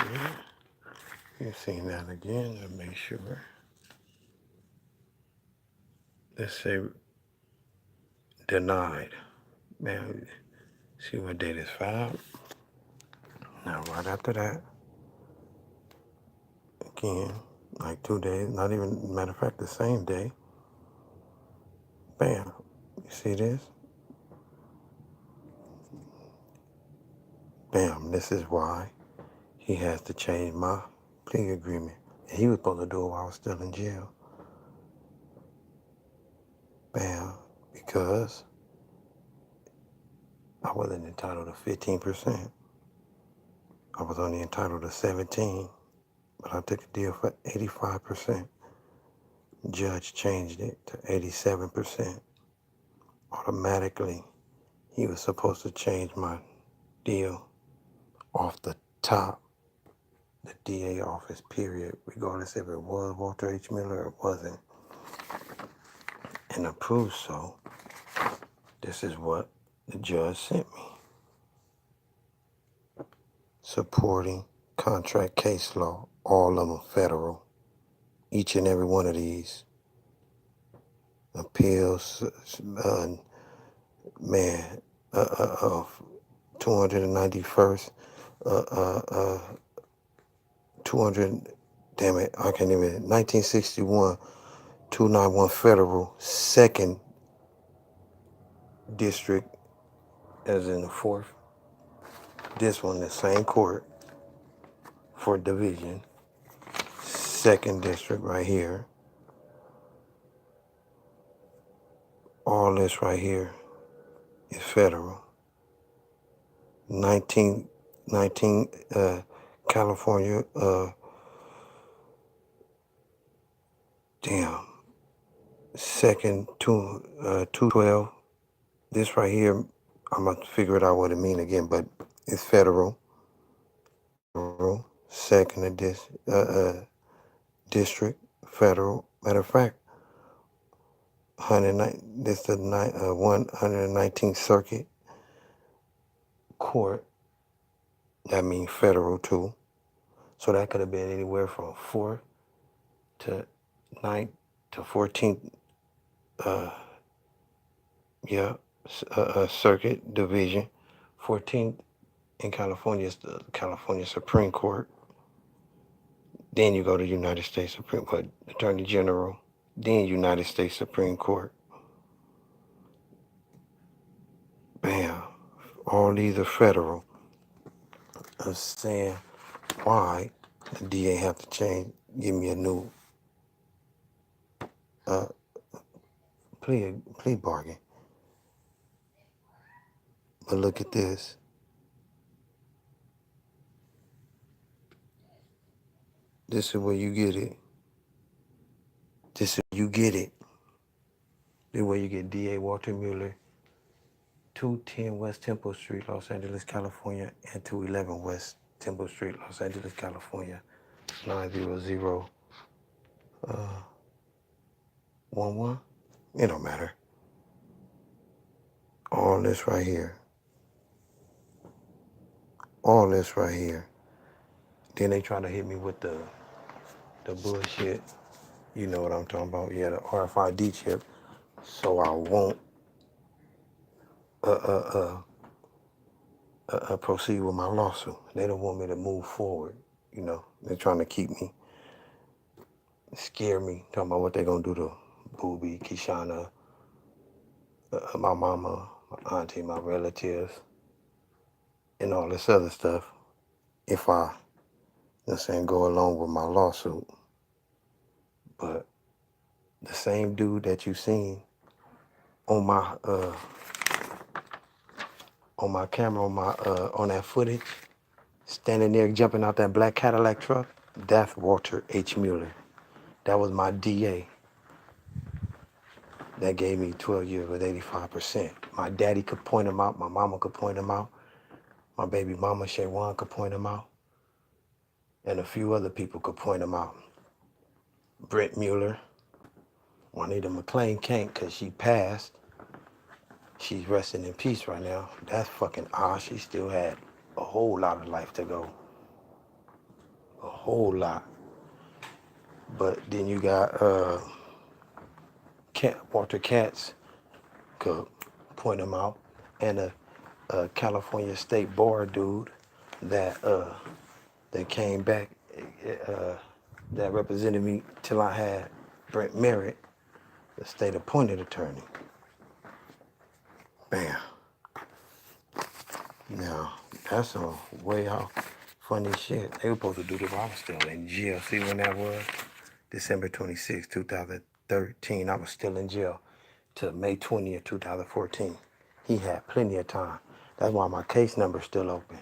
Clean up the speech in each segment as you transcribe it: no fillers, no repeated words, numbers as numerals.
again. You've seen that again to make sure. Let's say denied. Man, see what date is filed. Now, right after that, again, like 2 days, not even, matter of fact, the same day, bam. You see this? Bam, this is why he has to change my plea agreement. And he was supposed to do it while I was still in jail. Bam, because I wasn't entitled to 15%. I was only entitled to 17, but I took a deal for 85%. Judge changed it to 87%. Automatically, he was supposed to change my deal off the top, the DA office, period, regardless if it was Walter H. Miller or it wasn't. And approved so, this is what the judge sent me. Supporting contract case law, all of them federal. Each and every one of these appeals, man, 291st, 200, damn it, I can't even, 1961, 291 federal, second district, as in the fourth. This one, the same court for division, second district right here. All this right here is federal. 19, California, second, 212. This right here, I'm going to figure it out what it mean again, but it's federal. Second of this, district, federal. Matter of fact, 109, this is the 119th Circuit Court. That means federal too. So that could have been anywhere from 4th to 9th to 14th, Circuit Division. 14th in California is the California Supreme Court. Then you go to United States Supreme Court, Attorney General. Then United States Supreme Court. Bam. All these are federal. I'm saying why the DA have to change, give me a new plea bargain. But look at this. This is where you get it. This is where you get it. This is where you get DA Walter Mueller, 210 West Temple Street, Los Angeles, California, and 211 West Temple Street, Los Angeles, California, 90011. It don't matter. All this right here. All this right here. Then they try to hit me with the bullshit. You know what I'm talking about. Yeah, the RFID chip. So I won't proceed with my lawsuit. They don't want me to move forward. You know, they're trying to keep me, scare me, talking about what they're going to do to Booby, Kishana, my mama, my auntie, my relatives, and all this other stuff if I, go along with my lawsuit. But the same dude that you seen on my camera, on that footage, standing there jumping out that black Cadillac truck, that's Walter H. Mueller. That was my DA. That gave me 12 years with 85%. My daddy could point him out. My mama could point him out. My baby mama, Shaywan, could point him out. And a few other people could point him out. Brent Mueller. Juanita McClain can't because she passed. She's resting in peace right now. That's fucking odd. She still had a whole lot of life to go. a whole lot. But then you got Walter Katz could point them out, and a California State Bar dude that that came back uh, that represented me till I had Brent Merritt, the state appointed attorney. Bam. Now, that's some way off funny shit. They were supposed to do this while I was still in jail. See when that was? December 26, 2013. I was still in jail till May 20th, 2014. He had plenty of time. That's why my case number's still open.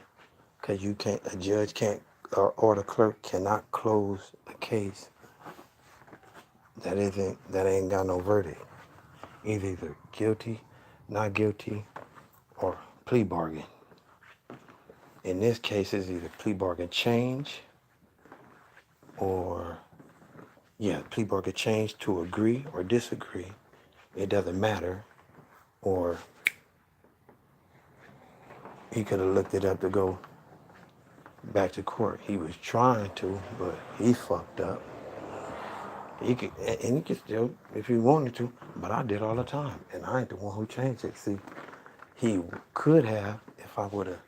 Because you can't, a judge can't, or the clerk cannot close a case that ain't got no verdict. Either guilty, not guilty, or plea bargain. In this case, it's either plea bargain change or, plea bargain change to agree or disagree. It doesn't matter. Or he could have looked it up to go back to court. He was trying to, but he fucked up. He could, and he could still, if he wanted to, but I did all the time, and I ain't the one who changed it. See, he could have, if I would have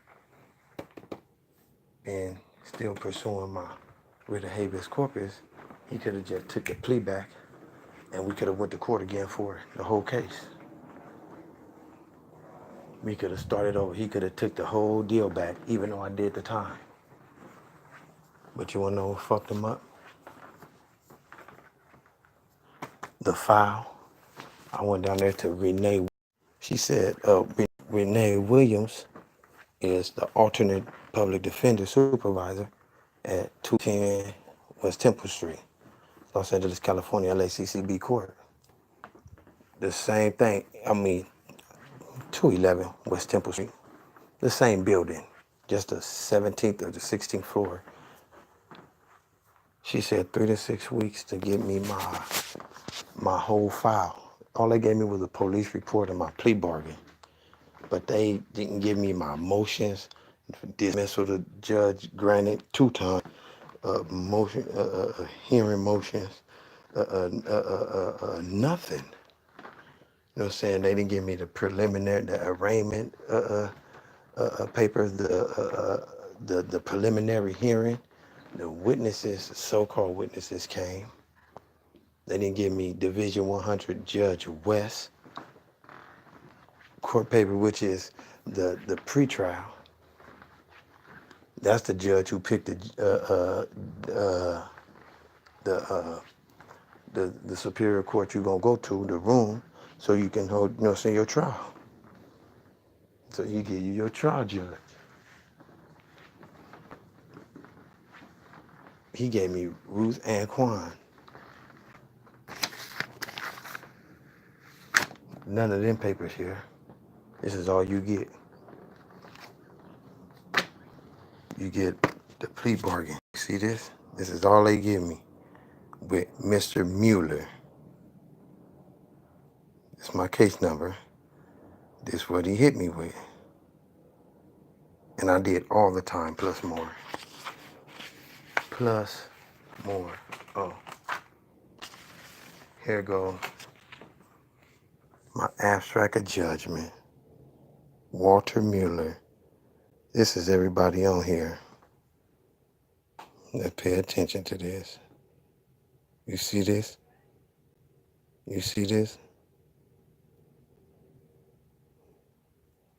been still pursuing my writ of habeas corpus, he could have just took the plea back, and we could have went to court again for the whole case. We could have started over. He could have took the whole deal back, even though I did the time. But you wanna know what fucked him up? The file. I went down there to Renee. She said Renee Williams is the alternate public defender supervisor at 210 West Temple Street, Los Angeles, California, LACCB court. The same thing, 211 West Temple Street. The same building, just the 17th or the 16th floor. She said 3 to 6 weeks to get me my whole file. All they gave me was a police report and my plea bargain. But they didn't give me my motions. Dismissal, the judge granted 2 times. Hearing motions, nothing. You know what I'm saying? They didn't give me the preliminary, the arraignment papers, the preliminary hearing. The witnesses, so-called witnesses came. They didn't give me Division 100 Judge West court paper, which is the pretrial. That's the judge who picked the superior court you're gonna go to, the room, so you can hold, your trial. So he give you your trial judge. He gave me Ruth Ann Kwan. None of them papers here. This is all you get. You get the plea bargain. See this? This is all they give me with Mr. Mueller. It's my case number. This is what he hit me with. And I did all the time, plus more. Plus more. Oh. Here goes my abstract of judgment. Walter Mueller. This is everybody on here. Let's pay attention to this. You see this? You see this?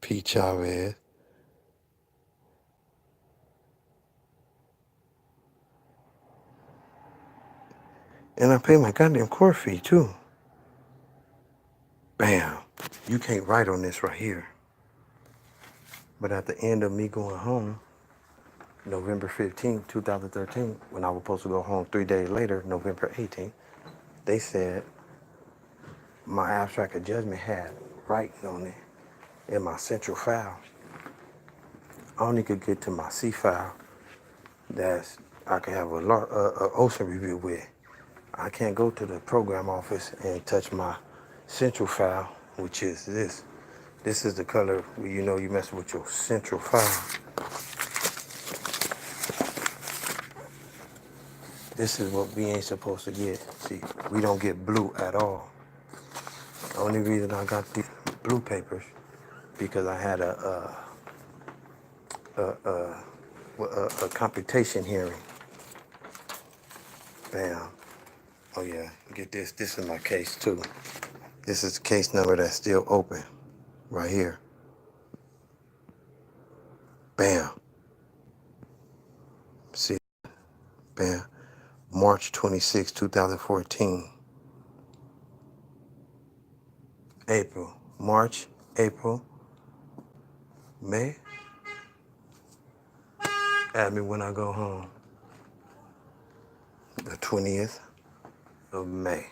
P. Chavez. And I pay my goddamn court fee too. Bam. You can't write on this right here. But at the end of me going home, November 15th, 2013, when I was supposed to go home 3 days later, November 18th, they said my abstract of judgment had writing on it in my central file. I only could get to my C file that I could have a ocean review with. I can't go to the program office and touch my central file, which is this. This is the color where you know you mess with your central file. This is what we ain't supposed to get. See, we don't get blue at all. The only reason I got these blue papers because I had a computation hearing. Bam. Oh yeah, get this. This is my case too. This is the case number that's still open, right here. Bam. See, bam. March 26, 2014. April, March, April, May. Add me when I go home. The 20th of May.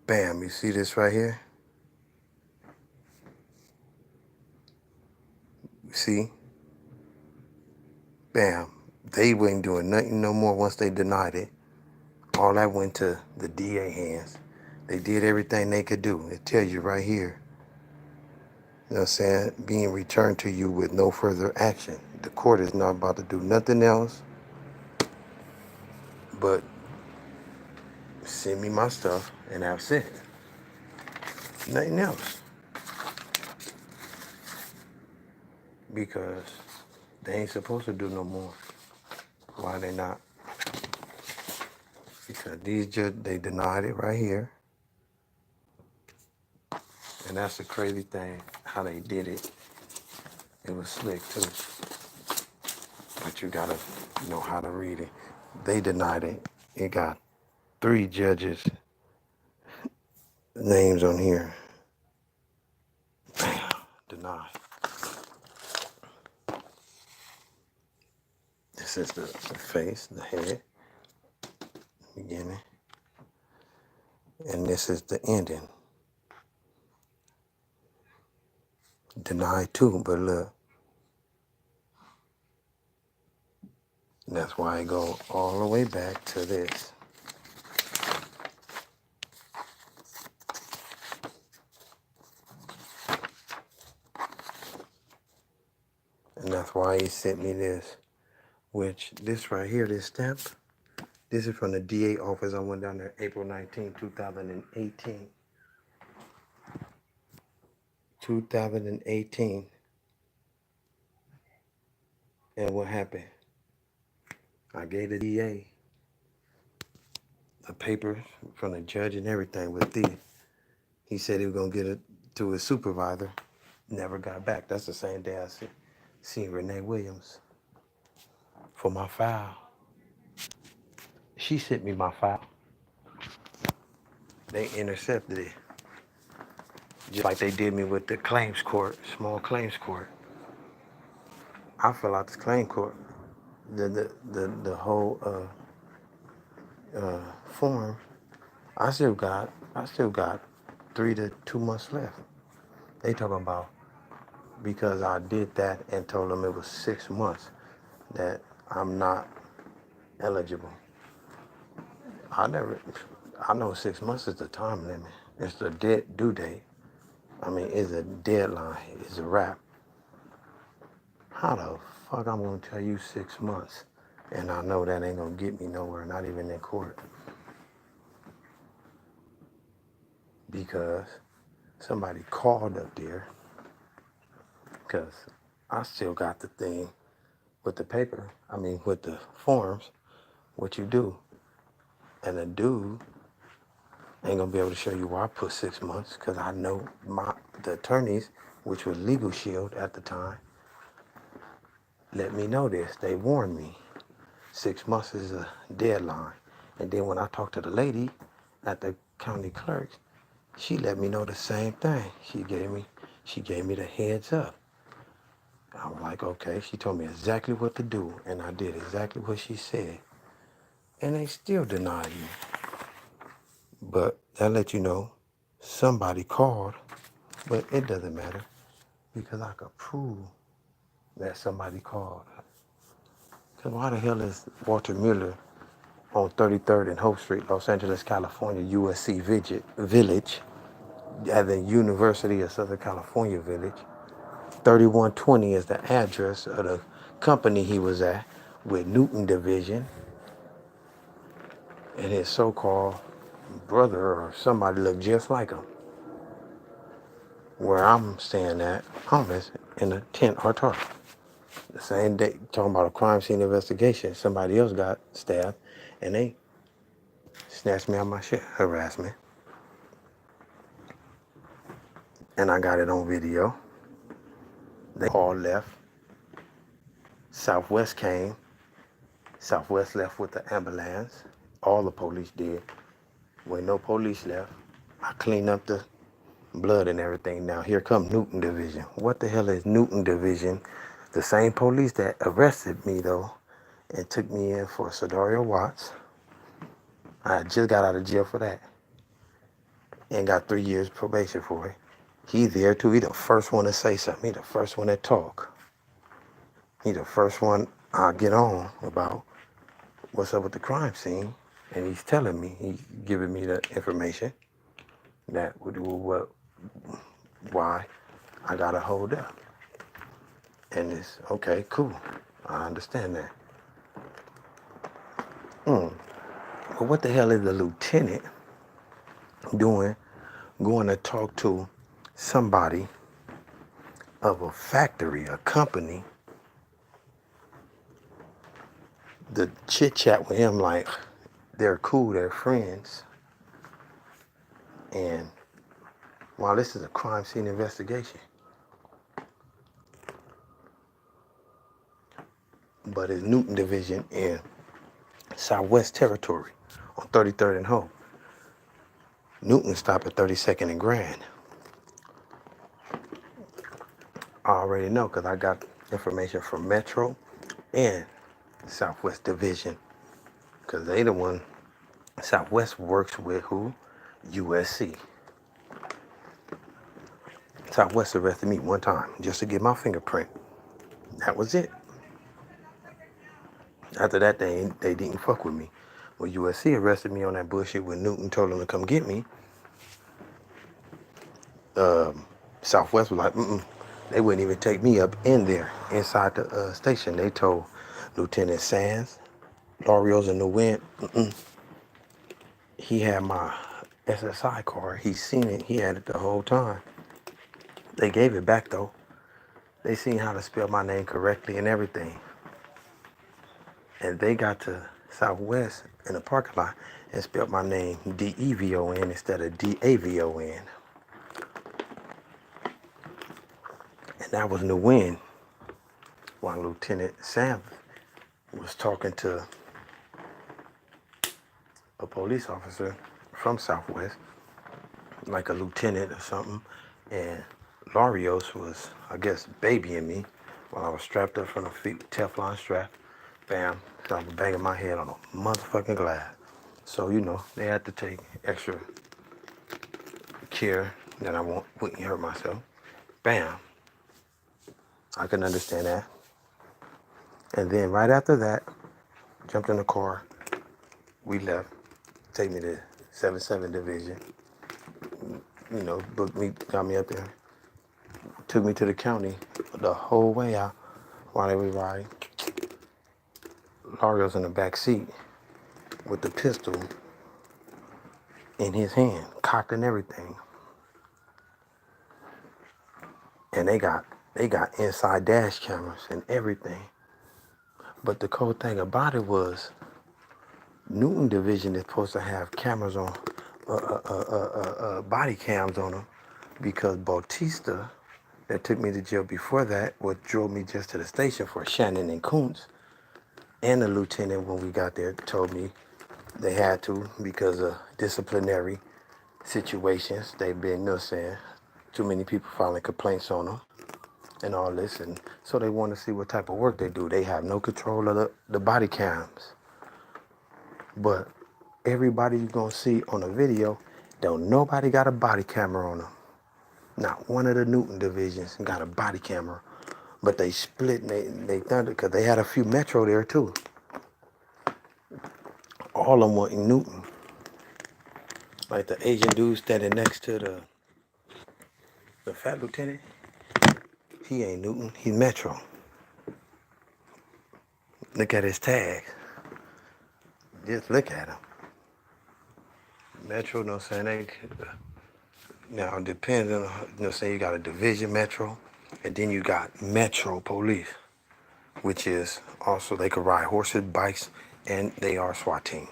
Bam, you see this right here? See? Bam. They wasn't doing nothing no more once they denied it. All that went to the DA hands. They did everything they could do. It tells you right here. You know what I'm saying? Being returned to you with no further action. The court is not about to do nothing else but send me my stuff and that's it. Nothing else. Because they ain't supposed to do no more. Why they not? Because these judges, they denied it right here. And that's the crazy thing, how they did it. It was slick too. But you gotta know how to read it. They denied it. It got 3 judges' names on here. Bam, denied. This is the face, the head, beginning. And this is the ending. Denied too, but look. That's why I go all the way back to this. And that's why he sent me this, which this right here, this stamp, this is from the DA office. I went down there April 19, 2018. 2018. And what happened? I gave the DA the papers from the judge and everything with these. He said he was going to get it to his supervisor. Never got back. That's the same day I seen Renee Williams for my file. She sent me my file. They intercepted it. Just like they did me with the claims court, small claims court. I fill out the claim court, the whole form. I still got 3 to 2 months left. They talking about because I did that and told them it was 6 months that I'm not eligible. I know 6 months is the time limit. It's the due date. I mean, it's a deadline. It's a wrap. How the fuck I'm gonna tell you 6 months and I know that ain't gonna get me nowhere, not even in court. Because somebody called up there, because I still got the thing with the paper, with the forms, what you do. And the dude ain't gonna be able to show you why I put 6 months, because I know the attorneys, which was Legal Shield at the time, let me know this. They warned me. 6 months is a deadline. And then when I talked to the lady at the county clerk's, she let me know the same thing. She gave me the heads up. I was like, okay. She told me exactly what to do, and I did exactly what she said. And they still denied me. But that let you know somebody called, but it doesn't matter because I could prove that somebody called. Because why the hell is Walter Mueller on 33rd and Hope Street, Los Angeles, California, USC Village, at the University of Southern California Village. 3120 is the address of the company he was at. with Newton Division and his so-called brother or somebody looked just like him. Where I'm staying at, homeless, in a tent or tarp. The same day, talking about a crime scene investigation, somebody else got stabbed, and they snatched me out my shit, harassed me. And I got it on video. They all left. Southwest came. Southwest left with the ambulance. All the police did. When no police left, I cleaned up the blood and everything. Now here come Newton Division. What the hell is Newton Division? The same police that arrested me though and took me in for Sedario Watts. I just got out of jail for that and got 3 years probation for it. He there too. He the first one to say something. He the first one to talk. He the first one I get on about what's up with the crime scene. And he's telling me, he's giving me the information that would do why I gotta hold up. And it's okay, cool. I understand that. But what the hell is the lieutenant doing going to talk to somebody of a factory, a company, the chit chat with him like they're cool, they're friends. And while this is a crime scene investigation, but it's Newton Division in Southwest Territory on 33rd and Hope. Newton stopped at 32nd and Grand. I already know because I got information from Metro and Southwest Division because they the one. Southwest works with who? USC. Southwest arrested me one time just to get my fingerprint. That was it. After that, they didn't fuck with me. When USC arrested me on that bullshit when Newton told them to come get me, Southwest was like, They wouldn't even take me up in there, inside the station. They told Lieutenant Sands, Larios and Nguyen, he had my SSI card. He seen it. He had it the whole time. They gave it back, though. They seen how to spell my name correctly and everything. And they got to Southwest in the parking lot and spelled my name D-E-V-O-N instead of D-A-V-O-N. And that was Nguyen while Lieutenant Sam was talking to a police officer from Southwest, like a lieutenant or something. And Larios was, I guess, babying me while I was strapped up from the feet, Teflon strap. Bam. So I was banging my head on a motherfucking glass. So, they had to take extra care that I wouldn't hurt myself. Bam. I can understand that. And then right after that, jumped in the car. We left. Take me to 7-7 Division. Booked me, got me up there. Took me to the county the whole way out while they were riding. Larios in the back seat with the pistol in his hand, cocked and everything. And they got inside dash cameras and everything. But the cool thing about it was Newton Division is supposed to have cameras on, body cams on them, because Bautista, that took me to jail before that, drove me just to the station for Shannon and Kuntz, and the lieutenant when we got there told me they had to because of disciplinary situations. They've been, saying too many people filing complaints on them and all this, and so they want to see what type of work they do. They have no control of the body cams. But everybody you're going to see on the video, don't nobody got a body camera on them. Not one of the Newton divisions got a body camera. But they split and they done it because they had a few Metro there too. All of them were in Newton. Like the Asian dude standing next to the fat lieutenant, he ain't Newton, he's Metro. Look at his tag. Just look at him. Metro, you know what I'm saying? Now, depending on, you know what I'm saying, you got a division metro, and then you got metro police, which is also, they could ride horses, bikes, and they are SWAT team.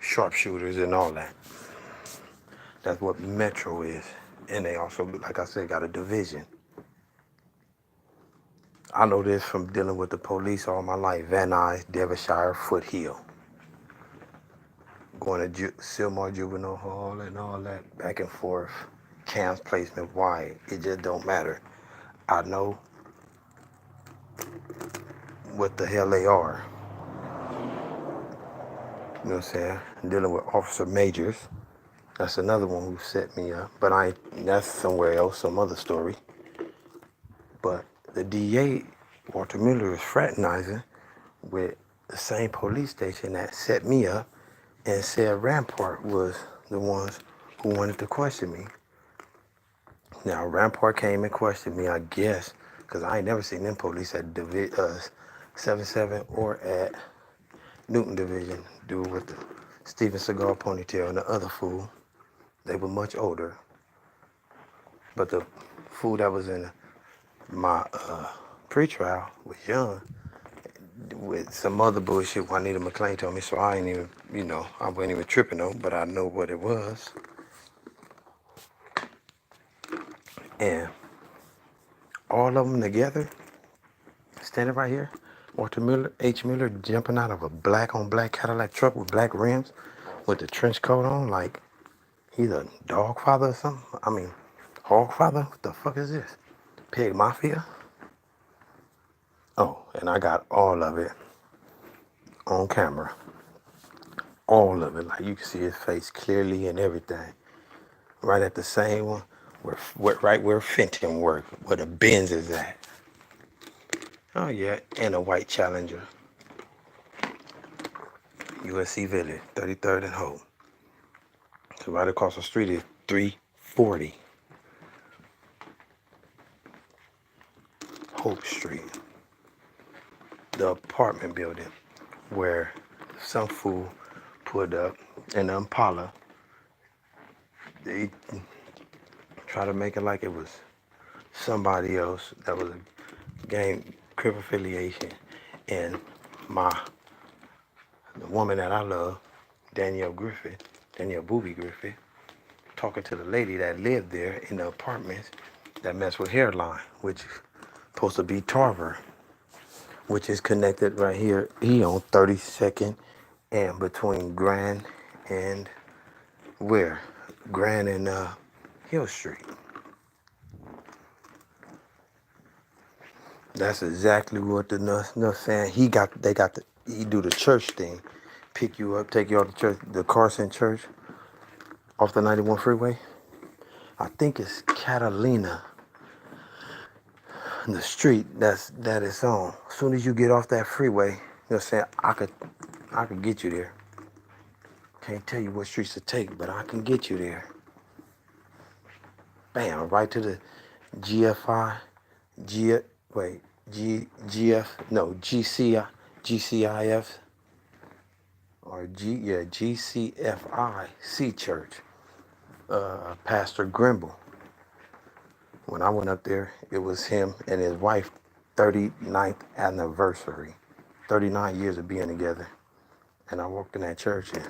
Sharpshooters and all that. That's what metro is. And they also, like I said, got a division. I know this from dealing with the police all my life. Van Nuys, Devonshire, Foothill. Going to Sylmar Juvenile Hall and all that, back and forth. Camps placement, why? It just don't matter. I know what the hell they are. You know what I'm saying? Dealing with Officer Majors. That's another one who set me up. But that's somewhere else, some other story. But the DA, Walter Mueller, is fraternizing with the same police station that set me up and said Rampart was the ones who wanted to question me. Now, Rampart came and questioned me, I guess, because I ain't never seen them police at 77 or at Newton Division do with the Steven Seagal ponytail and the other fool. They were much older. But the fool that was in my pretrial was young with some other bullshit Juanita McClain told me, so I ain't even, I wasn't even tripping on, but I know what it was. And all of them together, standing right here, Walter Mueller, H. Mueller, jumping out of a black on black Cadillac truck with black rims with the trench coat on, like he's a dog father or something. I mean, hog father? What the fuck is this? Pig Mafia? Oh, and I got all of it on camera. All of it. Like you can see his face clearly and everything. Right at the same one, right where Fenton worked, where the Benz is at. Oh yeah, and a white Challenger. USC Village, 33rd and Hope. So right across the street is 340 Hope Street. The apartment building where some fool put up an Impala. They try to make it like it was somebody else that was a gang crip affiliation. And the woman that I love, Danielle Booby Griffith, talking to the lady that lived there in the apartments that messed with Hairline, which is supposed to be Tarver, which is connected right here. He on 32nd and between Grand and where? Grand and Hill Street. That's exactly what the nurse saying. He do the church thing, pick you up, take you out to church, the Carson Church off the 91 freeway. I think it's Catalina, the street that it's on. As soon as you get off that freeway, saying, I could get you there. Can't tell you what streets to take, but I can get you there. Bam, right to the GFI, GCIF, or GCFI C Church, Pastor Grimble. When I went up there, it was him and his wife, 39th anniversary, 39 years of being together. And I walked in that church and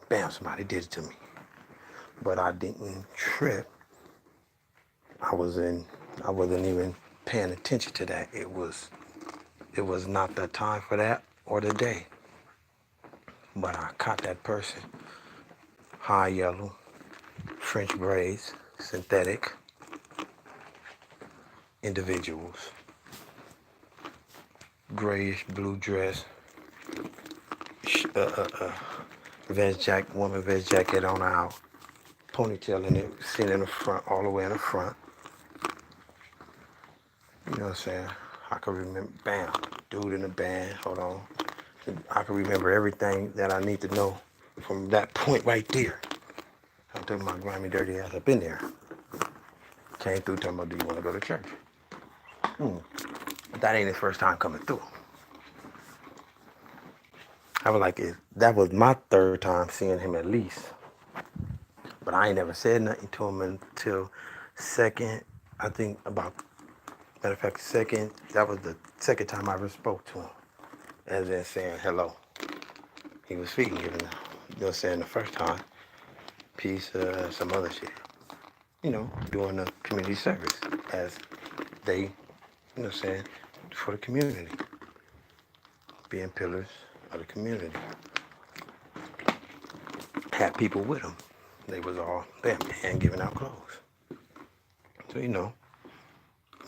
bam, somebody did it to me. But I didn't trip. I wasn't even paying attention to that. It was not the time for that or the day. But I caught that person. High yellow, French braids, synthetic individuals. Grayish blue dress, woman vest jacket on out, ponytail in it, sitting in the front, all the way in the front. You know what I'm saying? I can remember, bam, dude in the band, hold on. I can remember everything that I need to know from that point right there. I took my grimy, dirty ass up in there. Came through talking about, do you want to go to church? That ain't his first time coming through. I was like, that was my third time seeing him at least. But I ain't never said nothing to him until second, I think about, matter of fact, that was the second time I ever spoke to him. As in saying hello. He was speaking, giving, saying the first time, peace, some other shit. Doing the community service as they, saying, for the community. Being pillars of the community. Had people with them. They was all there and giving out clothes. So, you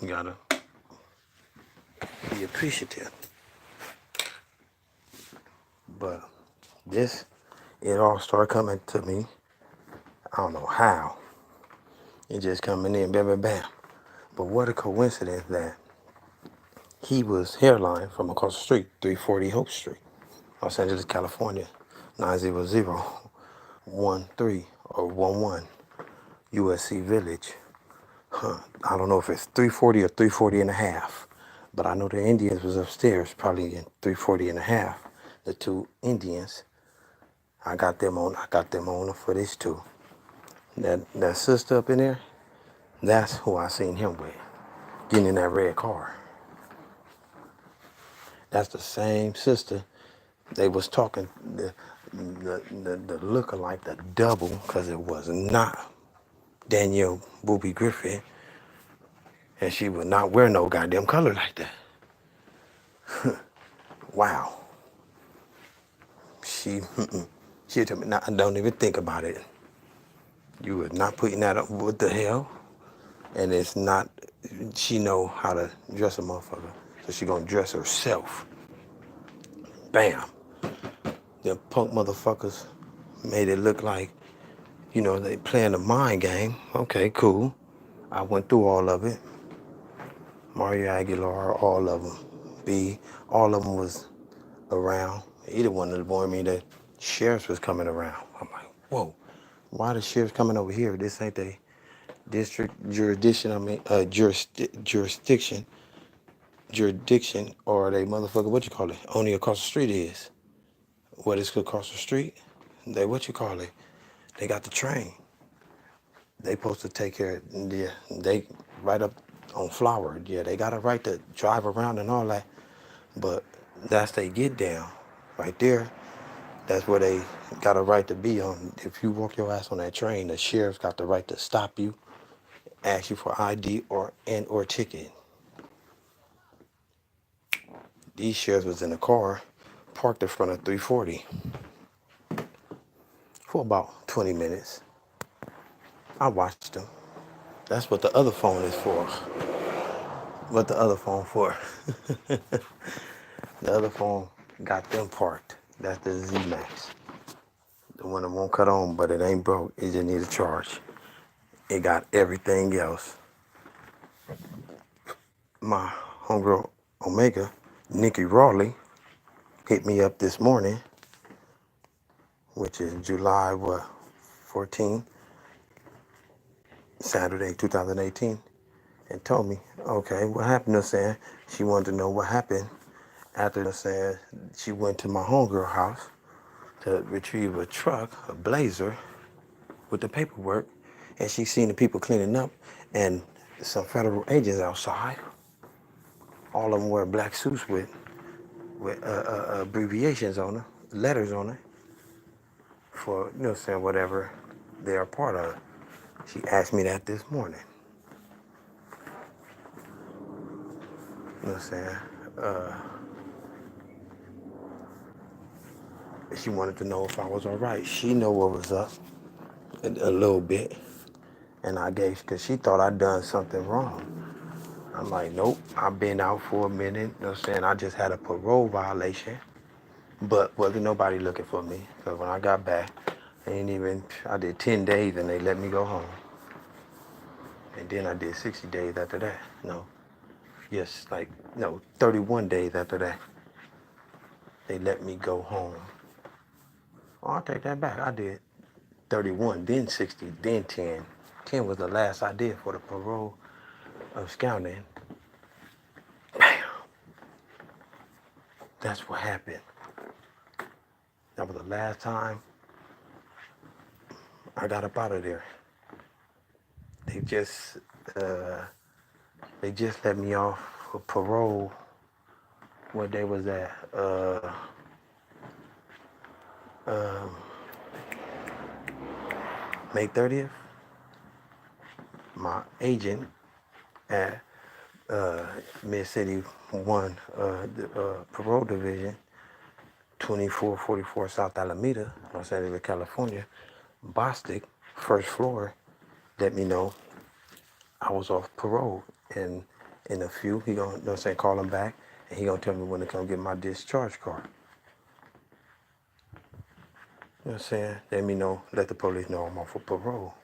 gotta be appreciative. But it all started coming to me. I don't know how. It just coming in, bam, bam, bam. But what a coincidence that he was hairline from across the street, 340 Hope Street, Los Angeles, California, 90013 or 11, USC Village. I don't know if it's 340 or 340 and a half, but I know the Indians was upstairs, probably in 340 and a half. The two Indians, I got them on the footage too. That sister up in there, that's who I seen him with, getting in that red car. That's the same sister they was talking, the lookalike, the double, because it was not Danielle Booby Griffin, and she would not wear no goddamn color like that. Wow. She told me, don't even think about it. You are not putting that up. What the hell? And it's not, she know how to dress a motherfucker. So she gonna dress herself. Bam. Them punk motherfuckers made it look like, they playing a mind game. Okay, cool. I went through all of it. Mario Aguilar, all of them. All of them was around. Either one of them warned me that sheriffs was coming around. I'm like, whoa, why the sheriffs coming over here? This ain't the district jurisdiction, jurisdiction, or they motherfucker, what you call it? Only across the street is. What is across the street? They got the train. They supposed to take care of, they right up on Flower. Yeah, they got a right to drive around and all that. But that's they get down. Right there, that's where they got a right to be on. If you walk your ass on that train, the sheriff's got the right to stop you, ask you for ID or ticket. These sheriffs was in the car, parked in front of 340 for about 20 minutes. I watched them. That's what the other phone is for. What the other phone for? The other phone got them parked. That's the Z-Max. The one that won't cut on, but it ain't broke. It just need a charge. It got everything else. My homegirl Omega, Nikki Rawley, hit me up this morning, which is July 14, Saturday, 2018, and told me, okay, what happened? Saying she wanted to know what happened after saying she went to my homegirl house to retrieve a truck, a Blazer, with the paperwork, and she seen the people cleaning up and some federal agents outside. All of them wear black suits with abbreviations on it, letters on it, for, saying whatever they are part of. She asked me that this morning. Saying? She wanted to know if I was all right. She know what was up a little bit. And I gave, because she thought I'd done something wrong. I'm like, nope, I've been out for a minute. Saying? I just had a parole violation. But wasn't nobody looking for me. Because when I got back, I did 10 days and they let me go home. And then I did 60 days after that. 31 days after that. They let me go home. Oh, I'll take that back. I did 31, then 60, then 10. 10 was the last I did for the parole of scouting. Bam. that's what happened. That was the last time I got up out of there. They just uh, let me off for parole. What day was that? May 30th. My agent at Mid City 1, the parole division, 2444 South Alameda, Los Angeles, California, Bostic, first floor, let me know I was off parole. And in a few, he gonna, call him back, and he gonna tell me when to come get my discharge card. You know what I'm saying? Let me know, let the police know I'm off for parole.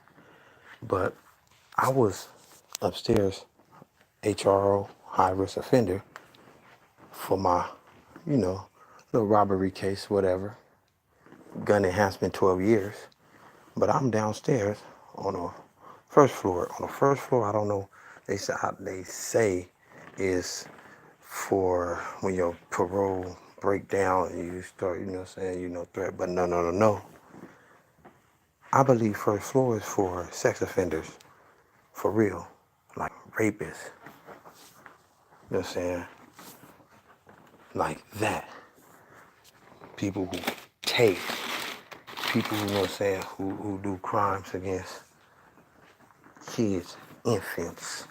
But I was upstairs, HRO, high risk offender, for my, little robbery case, whatever. Gun enhancement, 12 years. But I'm downstairs on the first floor. On the first floor, I don't know, they say is for when your parole break down and you start, threat. But no. I believe first floor is for sex offenders, for real, like rapists. You know what I'm saying? Like that. People who take, people who, who do crimes against kids, infants.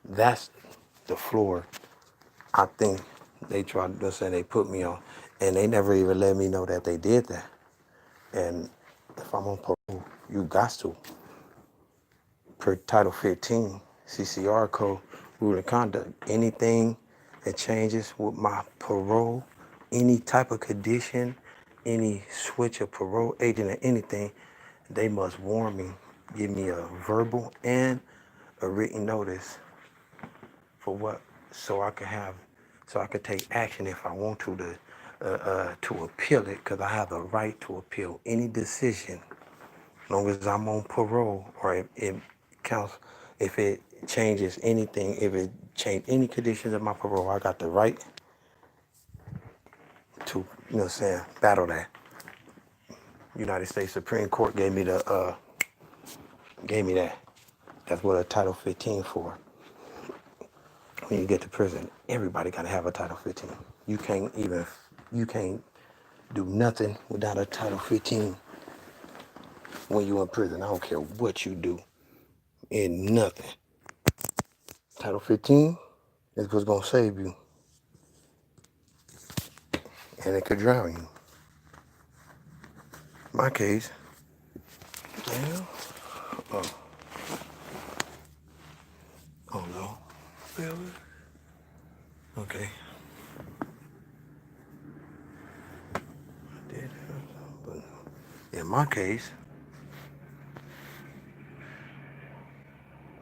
That's the floor I think they tried to say they put me on. And they never even let me know that they did that. And if I'm on parole, you got to. Per Title 15, CCR code, rule of conduct, anything that changes with my parole, any type of condition, any switch of parole agent or anything, they must warn me, give me a verbal and a written notice for what, so I could take action if I want to appeal it, because I have the right to appeal any decision, as long as I'm on parole, or it counts, if it changes anything, if it changes any conditions of my parole, I got the right to, battle that. United States Supreme Court gave me that. That's what a Title 15 for. When you get to prison, everybody gotta have a Title 15. You can't do nothing without a Title 15 when you're in prison. I don't care what you do, in nothing. Title 15 is what's gonna save you, and it could drown you. My case, well, oh no, really? Okay. I did, but in my case,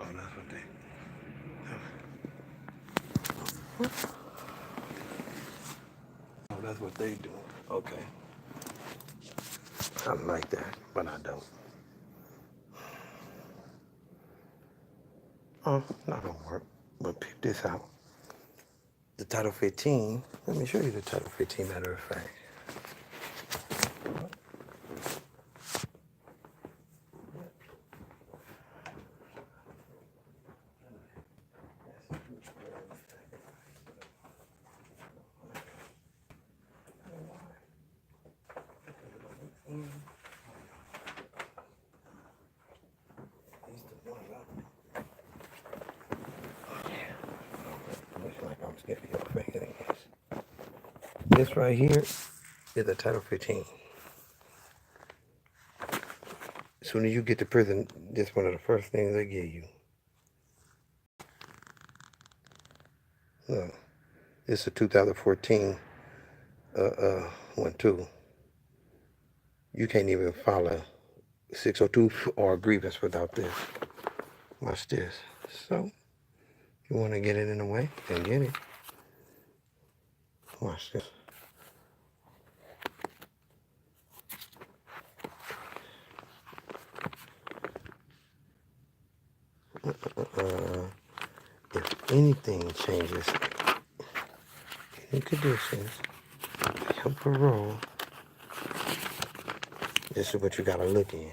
oh, that's what they. Oh, that's what they do. Okay. I like that, but I don't. Oh, not gonna work. But pick this out. The Title 15, let me show you the Title 15, matter of fact. Looks like I'm scared of your fingernails. This right here is a Title 15. As soon as you get to prison, this is one of the first things they give you. Look, this is a 2014 one too. You can't even file a 602 or a grievance without this. Watch this. So, you want to get it in the way, then get it. Watch this. If anything changes and conditions, your parole. This is what you gotta look in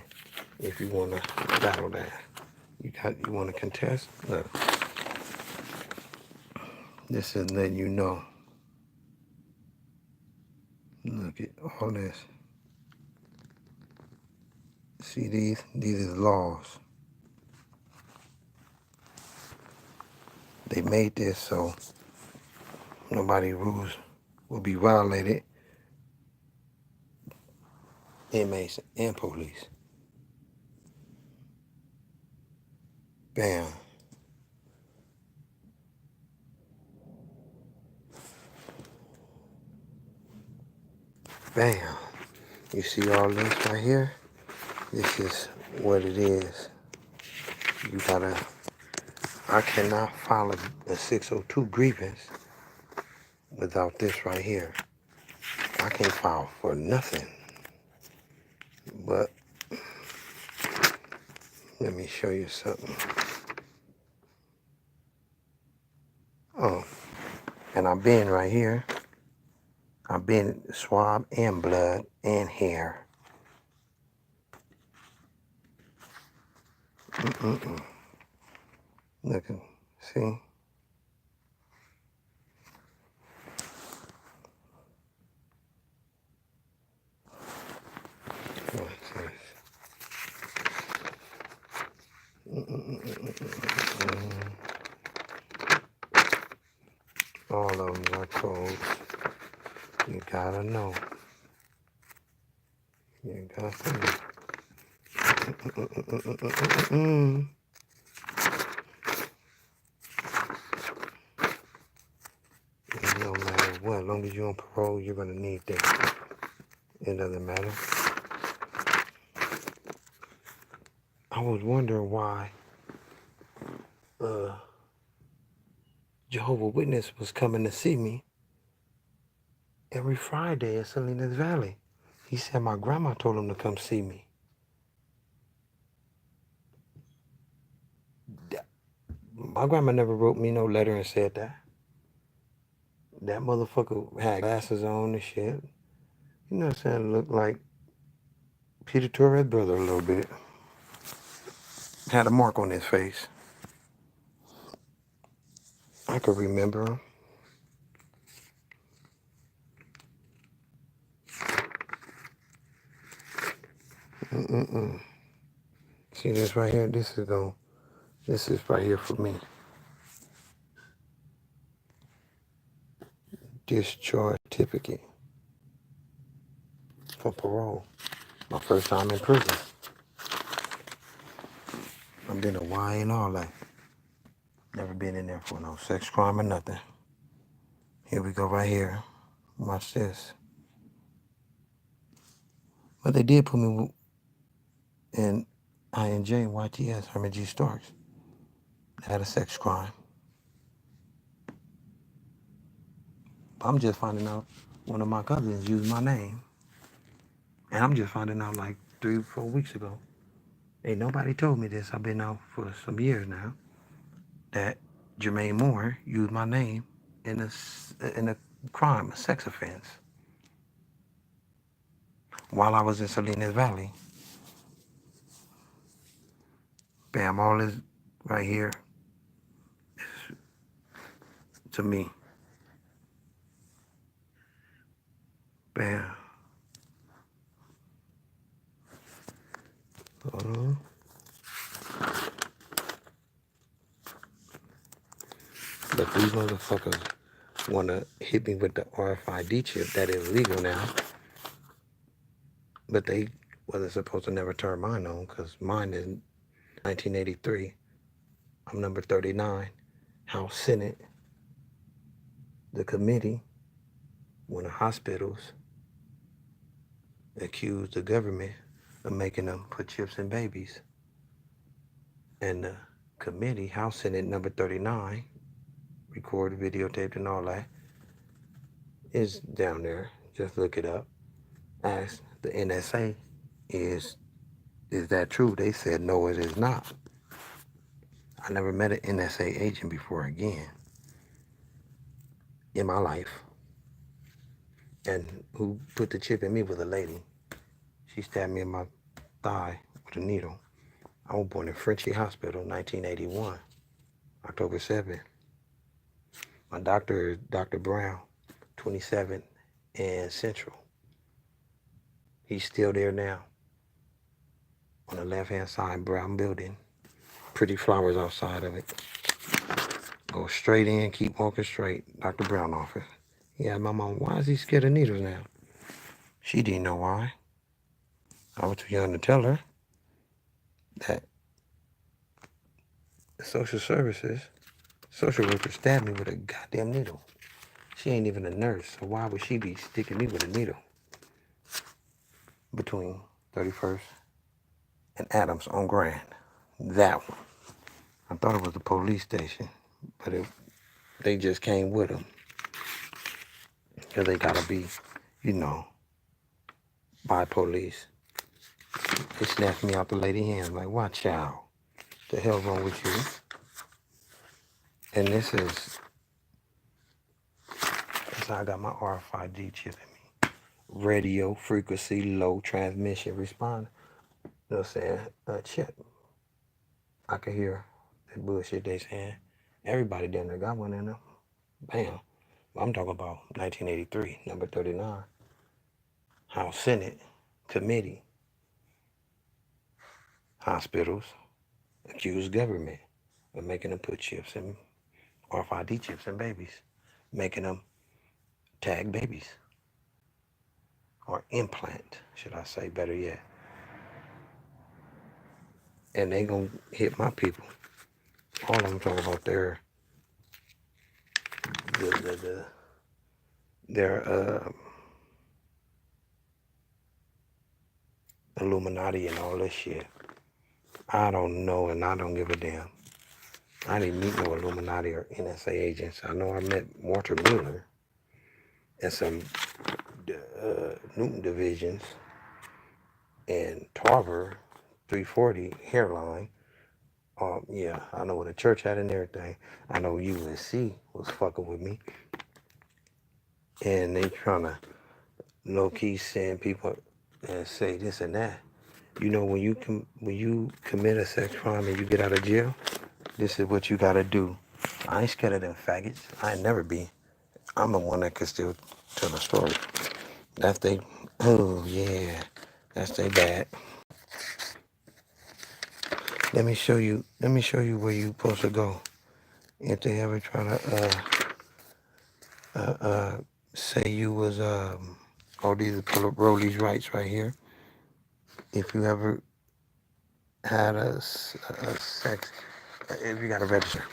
if you wanna battle that. You wanna contest? Look. This is letting you know. Look at all this. See these? These are laws. They made this so nobody's rules will be violated. Inmates and police. Bam. Bam. You see all this right here? This is what it is. You gotta, I cannot file a 602 grievance without this right here. I can't file for nothing. But let me show you something. Oh, and I've been right here. I've been swab and blood and hair. Look, see? What's this? All of them are codes. You gotta know. You gotta know. No matter what, as long as you're on parole, you're gonna need this. It doesn't matter. I was wondering why Jehovah's Witness was coming to see me every Friday at Salinas Valley. He said my grandma told him to come see me. My grandma never wrote me no letter and said that. That motherfucker had glasses on and shit. You know what I'm saying? Looked like Peter Torres' brother a little bit. Had a mark on his face. I could remember him. See this right here? This is right here for me. Discharge certificate for parole. My first time in prison. I've been a Y and all that. Never been in there for no sex crime or nothing. Here we go right here. Watch this. But they did put me in INJ, YTS, Herman G. Starks. They had a sex crime. I'm just finding out one of my cousins used my name. And I'm just finding out like 3 or 4 weeks ago. Ain't nobody told me this. I've been out for some years now. That Jermaine Moore used my name in a crime, a sex offense. While I was in Salinas Valley. Bam, all this right here is to me. Bam. Hold on. But these motherfuckers want to hit me with the RFID chip that is legal now. But they wasn't supposed to never turn mine on because mine is 1983. I'm number 39. House Senate. The committee, one of the hospitals, accused the government of making them put chips in babies. And the committee, House Senate number 39, recorded, videotaped, and all that, is down there. Just look it up. Asked the NSA, is that true? They said, no, it is not. I never met an NSA agent before again in my life. And who put the chip in me was a lady. She stabbed me in my thigh with a needle. I was born in Frenchie Hospital, 1981, October 7th. My doctor is Dr. Brown, 27th and Central. He's still there now. On the left-hand side, brown building. Pretty flowers outside of it. Go straight in, keep walking straight. Dr. Brown office. He asked my mom, why is he scared of needles now? She didn't know why. I was too young to tell her that the social worker stabbed me with a goddamn needle. She ain't even a nurse, so why would she be sticking me with a needle? Between 31st and Adams on Grand. That one. I thought it was the police station, but they just came with them. Because they gotta be, by police. They snatched me out the lady's hand, like, watch out. The hell wrong with you? And that's how I got my RFID chip in me. Radio frequency low transmission responder. You know what I'm saying? Chip. I could hear that bullshit they saying. Everybody down there got one in them. Bam. I'm talking about 1983, number 39. House Senate Committee. Hospitals accuse government of making them put chips in RFID chips in babies, making them tag babies. Or implant, should I say, better yet. And they gonna hit my people. All of them talking about their Illuminati and all this shit. I don't know, and I don't give a damn. I didn't meet no Illuminati or NSA agents. I know I met W.H.Mueller and some Newton divisions and Tarver 340 hairline. Yeah, I know what the church had and everything. I know USC was fucking with me. And they trying to low-key send people and say this and that. You know, when you commit a sex crime and you get out of jail, this is what you gotta do. I ain't scared of them faggots. I ain't never be. I'm the one that can still tell a story. That's they, oh yeah, that's they bad. Let me show you where you supposed to go. If they ever try to say you was, these Rolly's rights right here. If you ever had a sex, if you got to register.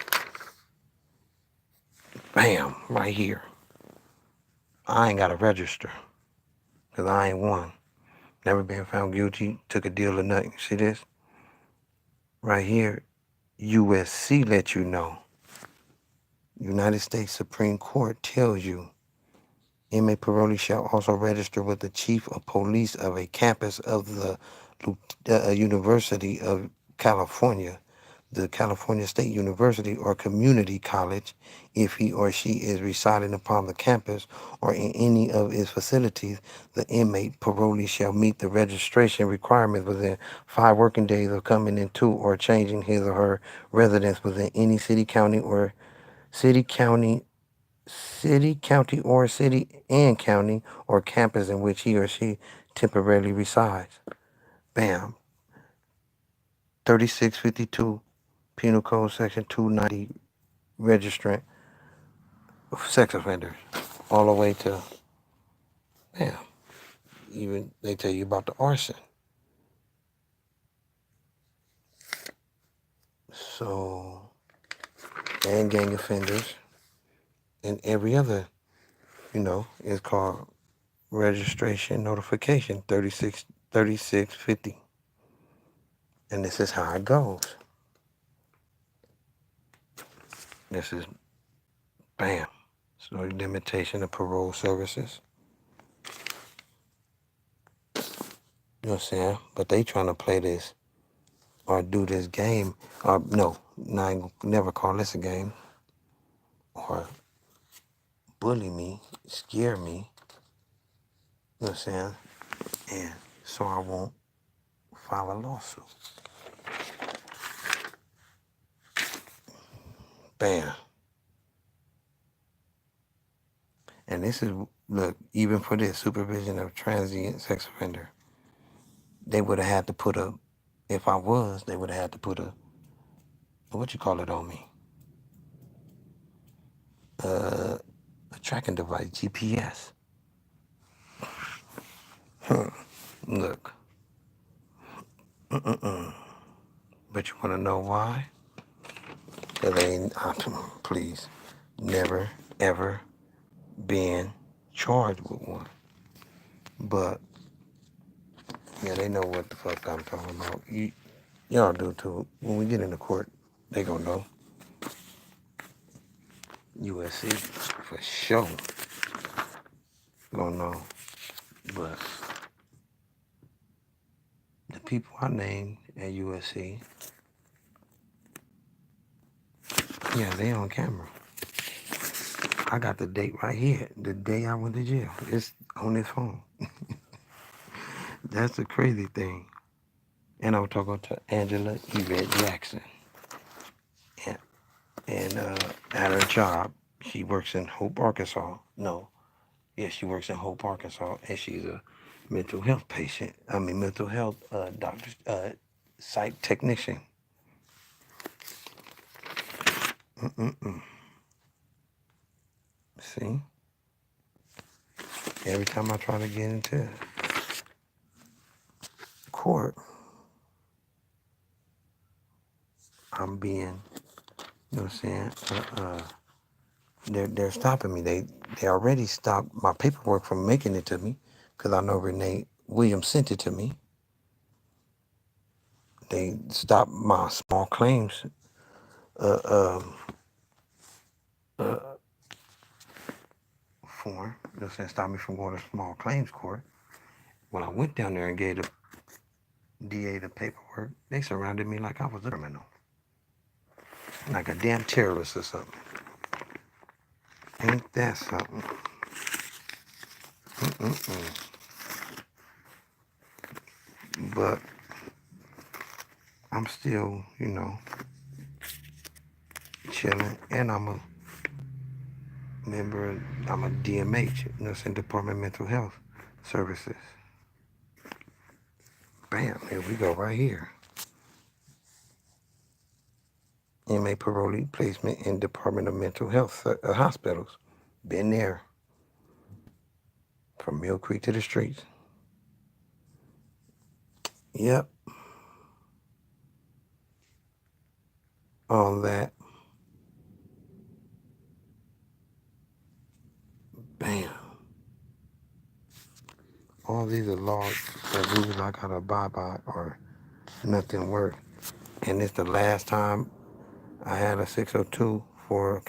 Bam, right here. I ain't got to register because I ain't one. Never been found guilty, took a deal or nothing. See this? Right here, USC let you know. United States Supreme Court tells you inmate parolee shall also register with the chief of police of a campus of the University of California, the California State University or community college, if he or she is residing upon the campus or in any of its facilities. The inmate parolee shall meet the registration requirements within 5 working days of coming into or changing his or her residence within any city, county, or county or campus in which he or she temporarily resides. Bam. 3652 Penal Code Section 290 registrant sex offenders. All the way to, bam. Even they tell you about the arson. So, and gang offenders and every other, is called registration notification 3650. And this is how it goes. This is, bam. So limitation of parole services. You know what I'm saying? But they trying to play this or do this game. Or no, never call this a game. Or bully me, scare me, You know what I'm saying? And so I won't file a lawsuit. Bam. And this is, look, even for this supervision of transient sex offender, they would have had to put a, if I was, they would have had to put a, what you call it on me? A tracking device, GPS. Look. But you want to know why? Because they ain't, please, never, ever been charged with one. But, yeah, they know what the fuck I'm talking about. Y'all do too. When we get into court, they gonna know. USC, for sure, gonna know. But the people I named at USC, yeah, they on camera. I got the date right here. The day I went to jail. It's on this phone. That's the crazy thing. And I was talking to Angela Yvette Jackson. Yeah. And at her job, she works in Hope, Arkansas. No. Yeah, she works in Hope, Arkansas. And she's a mental health patient. Mental health doctor, psych technician. See? Every time I try to get into court, I'm being, you know what I'm saying? They're stopping me. They already stopped my paperwork from making it to me because I know Renee Williams sent it to me. They stopped my small claims form. You know what I'm saying? Stopped me from going to small claims court. When I went down there and gave the DA the paperwork, they surrounded me like I was a criminal. Like a damn terrorist or something. Ain't that something? But I'm still, chilling. And I'm a member, I'm a DMH, you know what I'm saying? Department of Mental Health Services. Bam, here we go right here. MA parolee placement in Department of Mental Health hospitals. Been there. From Mill Creek to the streets. Yep. All that. Bam. All these are laws or rules I gotta abide by or nothing work. And it's the last time I had a 602 for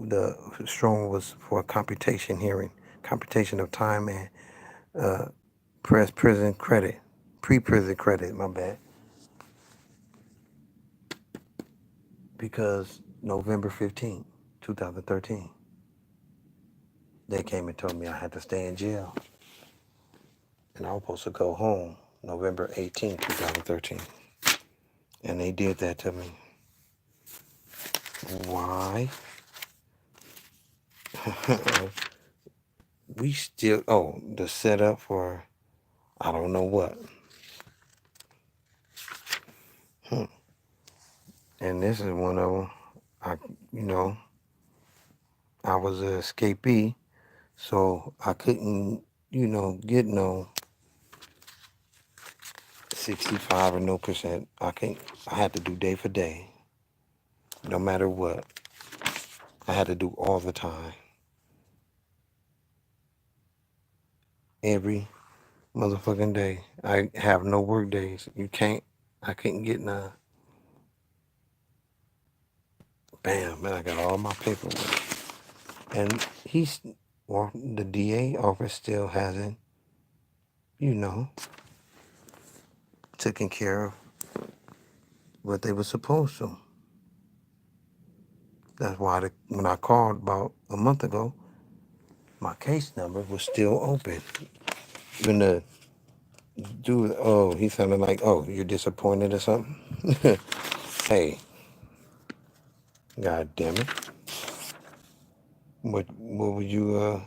the strong was for a computation hearing, computation of time and prison credit, pre-prison credit, my bad. Because November 15th, 2013, they came and told me I had to stay in jail. And I was supposed to go home November 18th, 2013. And they did that to me. Why? We still, the setup for I don't know what. And this is one of them. I was an escapee, so I couldn't, get no 65 or no percent. I had to do day for day, no matter what. I had to do all the time. Every motherfucking day. I have no work days. I couldn't get none. Bam, man, I got all my paperwork. And the DA office still hasn't, taken care of what they were supposed to. That's why when I called about a month ago, my case number was still open. Even the dude, oh, he sounded like, oh, you're disappointed or something? Hey, God damn it. What were you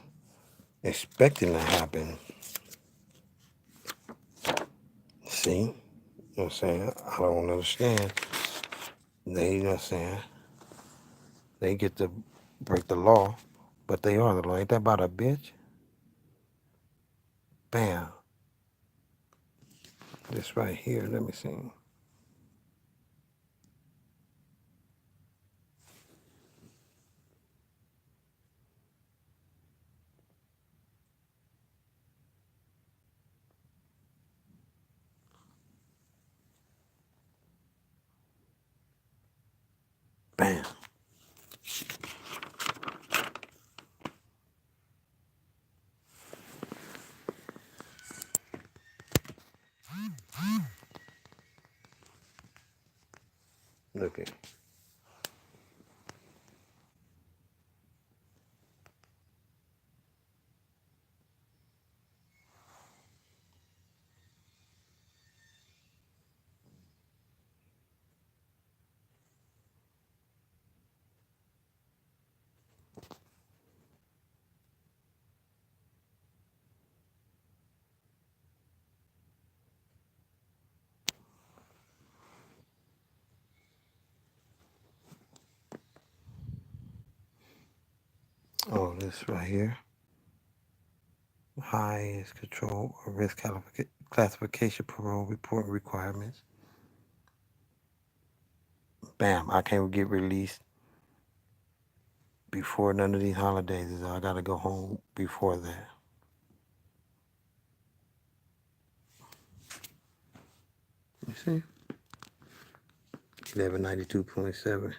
expecting to happen? See? You know what I'm saying? I don't understand. They, you know what I'm saying? They get to break the law, but they are the law. Ain't that about a bitch? Bam. This right here, let me see. Bam. Look at it. Oh, this right here. High is control or risk classification parole report requirements. Bam, I can't get released before none of these holidays. I gotta go home before that. You see? 1192.7.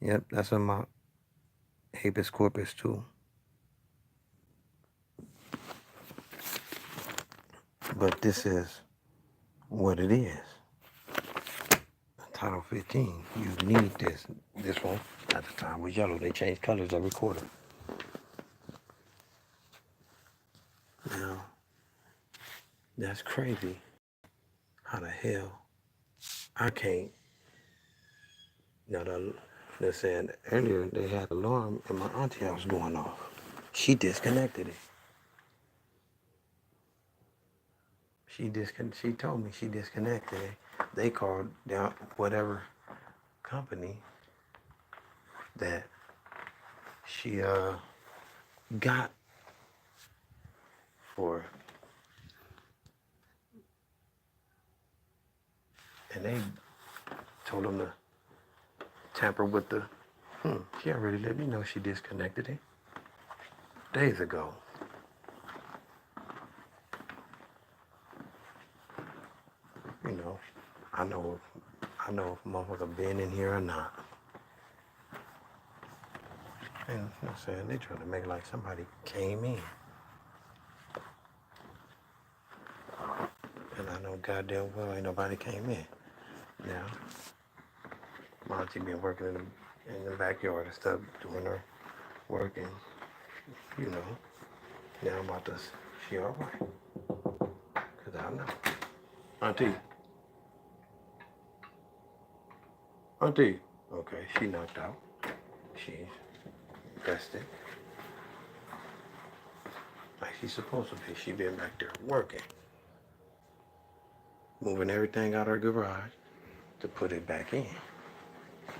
Yep, that's on my habeas corpus too. But this is what it is. Title 15. You need this. This one at the time was yellow. They changed colors every quarter. Now, that's crazy. How the hell I can't. Now, they're saying earlier they had an alarm in my auntie house going off. She disconnected it. She told me she disconnected it. They called down whatever company that she got for, and they told them to tamper with the. She already let me know she disconnected it days ago. You know, I know if motherfucker been in here or not. And you know what I'm saying, they trying to make it like somebody came in. And I know goddamn well ain't nobody came in. Now, Monty been working in the backyard and stuff, doing her work, and you know, now I'm about to, she all right. Cause I know. Auntie, okay, she knocked out. She's rested. Like she's supposed to be. She been back there working. Moving everything out of her garage to put it back in.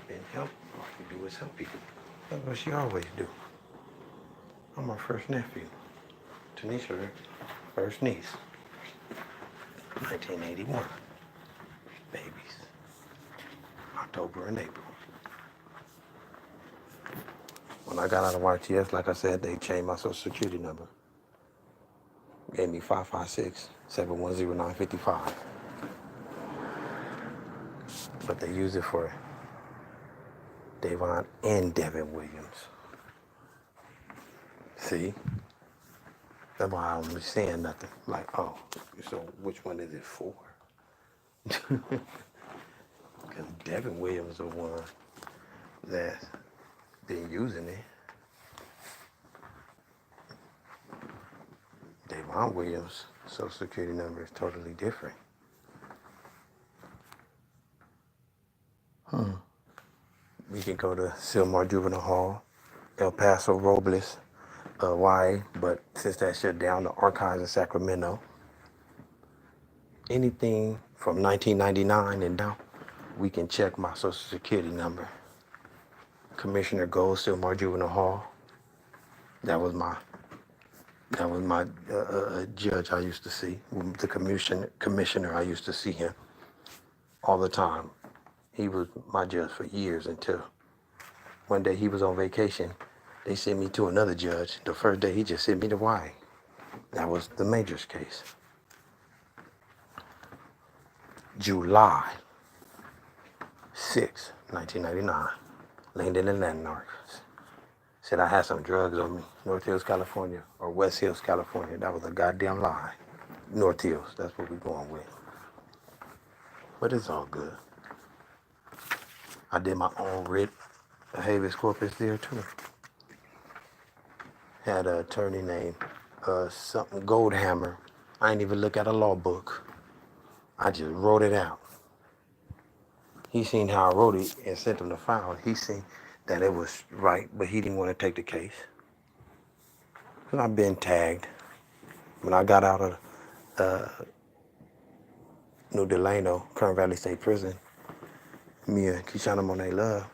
And help. All you do is help people. That's what she always do. I'm her first nephew. Tanisha, her first niece. 1981. Babies. October and April. When I got out of YTS, like I said, they changed my social security number. Gave me 556-710-955. But they use it for Davon and Devin Williams. See? That's why I don't be saying nothing. Like, oh, so which one is it for? Because Devin Williams is the one that's been using it. Aunt Williams' social security number is totally different. We can go to Silmar Juvenile Hall, El Paso Robles, YA, but since that shut down, the archives in Sacramento, anything from 1999 and down, we can check my social security number. Commissioner Gold, Silmar Juvenile Hall. That was my judge I used to see. The commissioner, I used to see him all the time. He was my judge for years until one day he was on vacation. They sent me to another judge. The first day he just sent me to YA. That was the Majors case. July 6, 1999. Landon and Landmarks. Said I had some drugs on me. North Hills, California, or West Hills, California. That was a goddamn lie. North Hills, that's what we're going with. But it's all good. I did my own writ of habeas corpus there too. Had an attorney named something Goldhammer. I ain't even look at a law book. I just wrote it out. He seen how I wrote it and sent him the file. He seen that it was right, but he didn't want to take the case. And I've been tagged. When I got out of New Delano, Kern Valley State Prison, me and Kishana Monet Love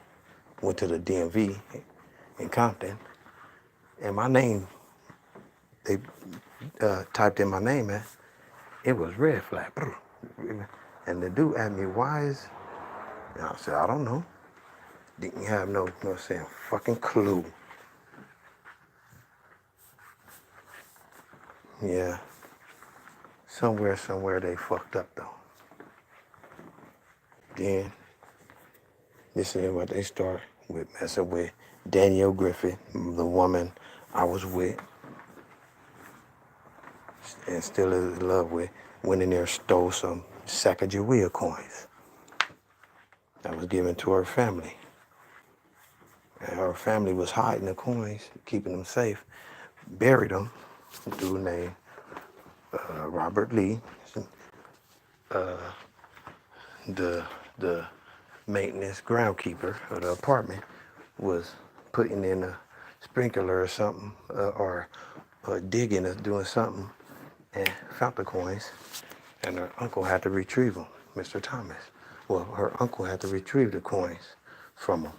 went to the DMV in Compton, and my name, they typed in my name, man. It was red flag. And the dude asked me, why is, and I said, I don't know. Didn't have no saying, fucking clue. Yeah. Somewhere they fucked up though. Then, this is what they start with, messing with Danielle Griffith, the woman I was with and still is in love with, went in there and stole some Sacagawea coins that was given to her family. And her family was hiding the coins, keeping them safe, buried them. A dude named Robert Lee, the maintenance groundkeeper of the apartment, was putting in a sprinkler or something, or digging or doing something, and found the coins, and her uncle had to retrieve them, Mr. Thomas. Well, her uncle had to retrieve the coins from him.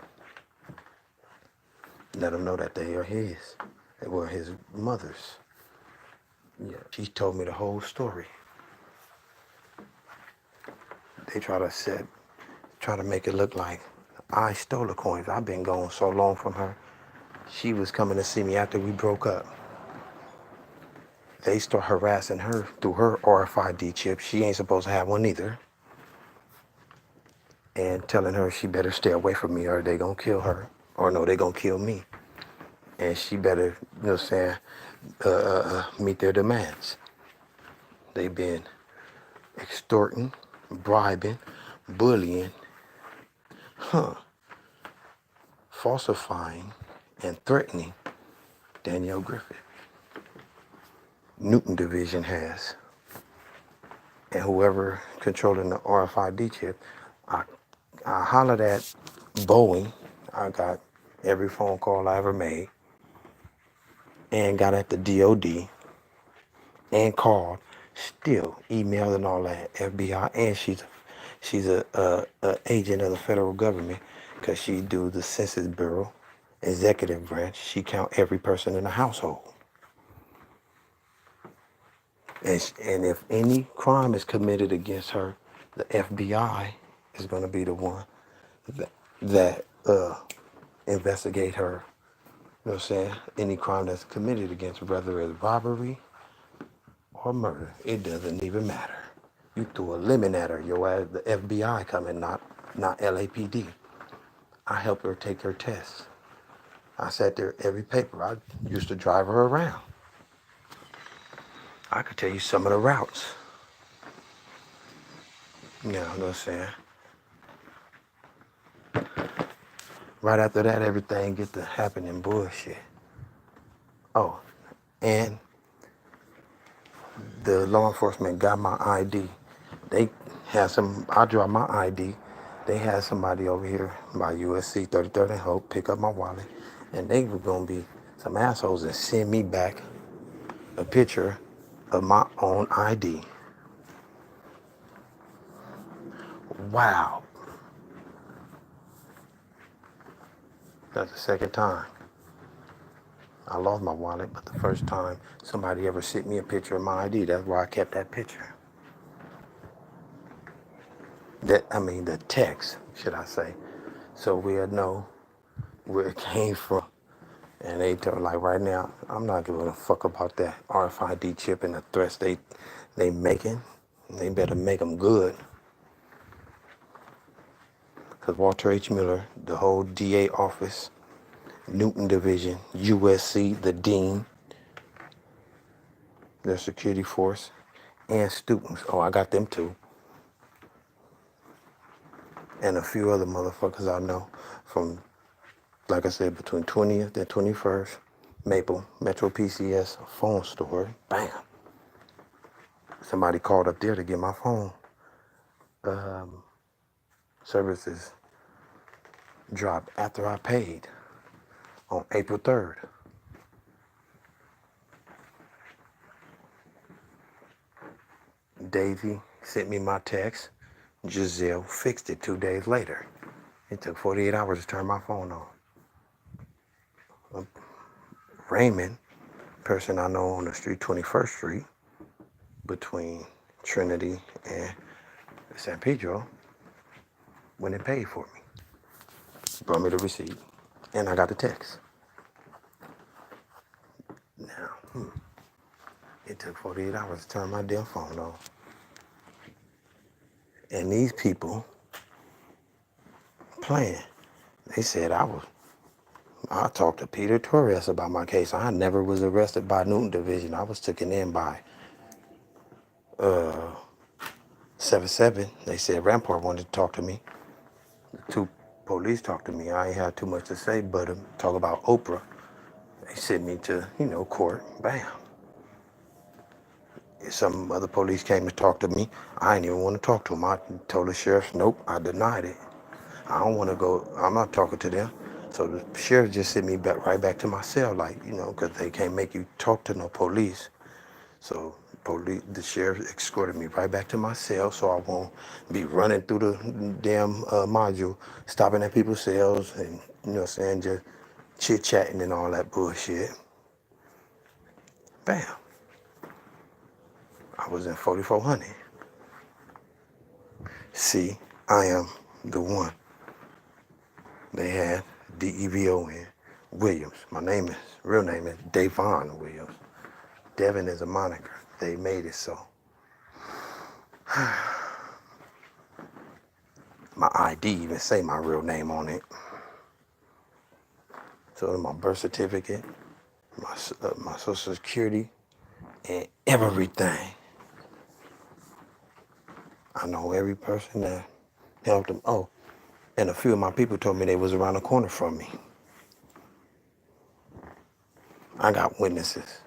Let him know that they are his. They were his mother's. Yeah, she told me the whole story. They try to make it look like I stole the coins. I've been gone so long from her. She was coming to see me after we broke up. They start harassing her through her RFID chip. She ain't supposed to have one either. And telling her she better stay away from me or they gonna kill her. Or no, they gonna kill me. And she better, meet their demands. They've been extorting, bribing, bullying, falsifying, and threatening Danielle Griffith. Newton Division has. And whoever controlling the RFID chip, I hollered at Boeing. I got every phone call I ever made. And got at the DOD. And called. Still emailed and all that. FBI. And she's a agent of the federal government because she do the Census Bureau, executive branch. She count every person in the household. And if any crime is committed against her, the FBI is going to be the one that investigate her. You know what I'm saying? Any crime that's committed against her, whether it's robbery or murder, it doesn't even matter. You threw a lemon at her, your ass, the FBI coming, not LAPD. I helped her take her test. I sat there every paper. I used to drive her around. I could tell you some of the routes. You know what I'm saying? Right after that, everything get to happening bullshit. Oh, and the law enforcement got my ID. They had I dropped my ID. They had somebody over here by USC 33rd and Hope pick up my wallet, and they were gonna be some assholes and send me back a picture of my own ID. Wow. That's the second time I lost my wallet, but the first time somebody ever sent me a picture of my ID. That's why I kept that picture. The text, should I say. So we'll know where it came from. And they tell, like, right now, I'm not giving a fuck about that RFID chip and the threats they making. They better make them good. Because Walter H. Mueller, the whole DA office, Newton Division, USC, the dean, their security force, and students. Oh, I got them too. And a few other motherfuckers I know from, like I said, between 20th and 21st, Maple, Metro PCS, phone store, bam. Somebody called up there to get my phone services dropped after I paid on April 3rd. Davey sent me my text. Giselle fixed it 2 days later. It took 48 hours to turn my phone on. Raymond, person I know on the street, 21st Street, between Trinity and San Pedro, went and paid for me. Brought me the receipt, and I got the text. Now, it took 48 hours to turn my damn phone on. And these people playing. They said I talked to Peter Torres about my case. I never was arrested by Newton Division. I was taken in by 7-7. They said Rampart wanted to talk to me. The two police talked to me. I ain't had too much to say, but talk about Oprah. They sent me to, court. Bam. Some other police came to talk to me. I didn't even want to talk to them. I told the sheriff, nope, I denied it. I don't want to go. I'm not talking to them. So the sheriff just sent me right back to my cell, because they can't make you talk to no police. So the sheriff escorted me right back to my cell, so I won't be running through the damn module, stopping at people's cells and, just chit-chatting and all that bullshit. Bam. I was in 4400. See, I am the one. They had D-E-V-O-N, Williams. My real name is Davon Williams. Devin is a moniker. They made it so. My ID even say my real name on it. So my birth certificate, my social security, and everything. I know every person that helped them. Oh, and a few of my people told me they was around the corner from me. I got witnesses.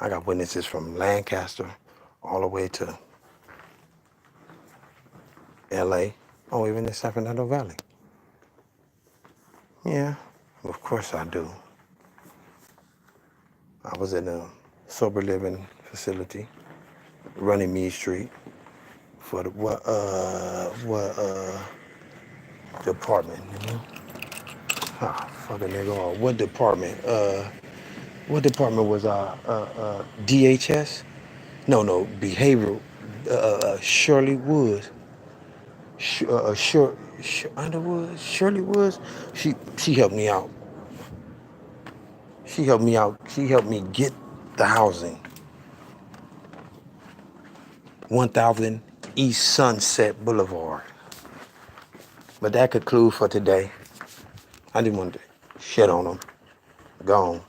I got witnesses from Lancaster all the way to LA. Oh, even in San Fernando Valley. Yeah, of course I do. I was in a sober living facility, running Mead Street, for the what department? Fucking nigga, what department? What department was DHS? No, behavioral. Shirley Woods. Underwood. Shirley Woods. She helped me out. She helped me out. She helped me get the housing. 1000 East Sunset Boulevard. But that concludes for today. I didn't want to shit on them. Gone.